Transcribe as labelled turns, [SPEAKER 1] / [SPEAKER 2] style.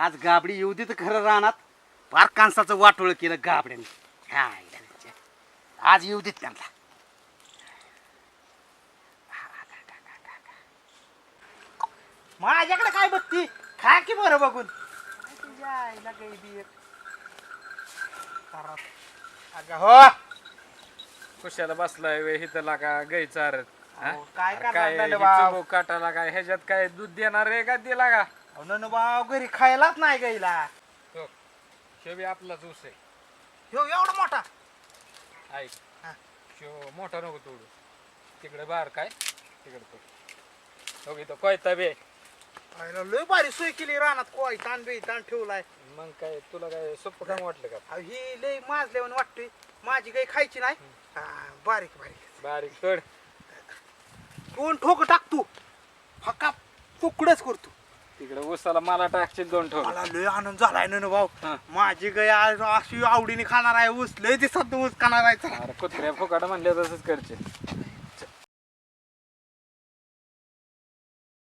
[SPEAKER 1] आज गाबडी येऊ दे तर खरं रानात फार कांसाचं वाटोळ केलं गाबड्याने. काय करायचं? आज येऊ देत त्यांना.
[SPEAKER 2] माझ्याकडे काय बघती खा की बरं बघून. तुझ्या आईला काही बी एक करत. अगं हो
[SPEAKER 3] कुशाला बसलाय वे हिथं लागा गाई चारत. हा?
[SPEAKER 2] अहो, काय करणार
[SPEAKER 3] काय
[SPEAKER 2] नंदू भाऊ?
[SPEAKER 3] चुबूक काटाला काय ह्याच्यात काय दूध देणार आहे का दिला का?
[SPEAKER 2] ननू भाऊ घरी खायलाच नाही गाईला.
[SPEAKER 3] शेवी आपलाच ऊस आहे.
[SPEAKER 2] ह्यो एवढा मोठा.
[SPEAKER 3] ऐक
[SPEAKER 2] हा.
[SPEAKER 3] शो मोठा नको तोडू. तिकडे बाहेर काय तिकडे तो हो इथं कोयता बे.
[SPEAKER 2] आईला लय भारी सोय केली रानात. कोय ताण बी ताण ठेवलाय.
[SPEAKER 3] मग काय तुला काय सोपं काम वाटलं का?
[SPEAKER 2] अहो, ही लय माजल्यावर वाटतोय. माझी गाई खायची नाही. हा, बारीक बारीक
[SPEAKER 3] बारीक तोड.
[SPEAKER 2] दोन ठोक टाक तू. फका तुकडच करतो.
[SPEAKER 3] तिकडे ऊसाला मला टाकशील 2 ठोक.
[SPEAKER 2] मला लय आनंद झालाय ननू भाऊ.
[SPEAKER 3] हा.
[SPEAKER 2] माझी गाय आज अशी आवडीने खाणार आहे. ऊस लय दिसत ऊस खाणार आहे. चला.
[SPEAKER 3] अरे कुत्र्या फुकाट म्हणले तसंच करचे.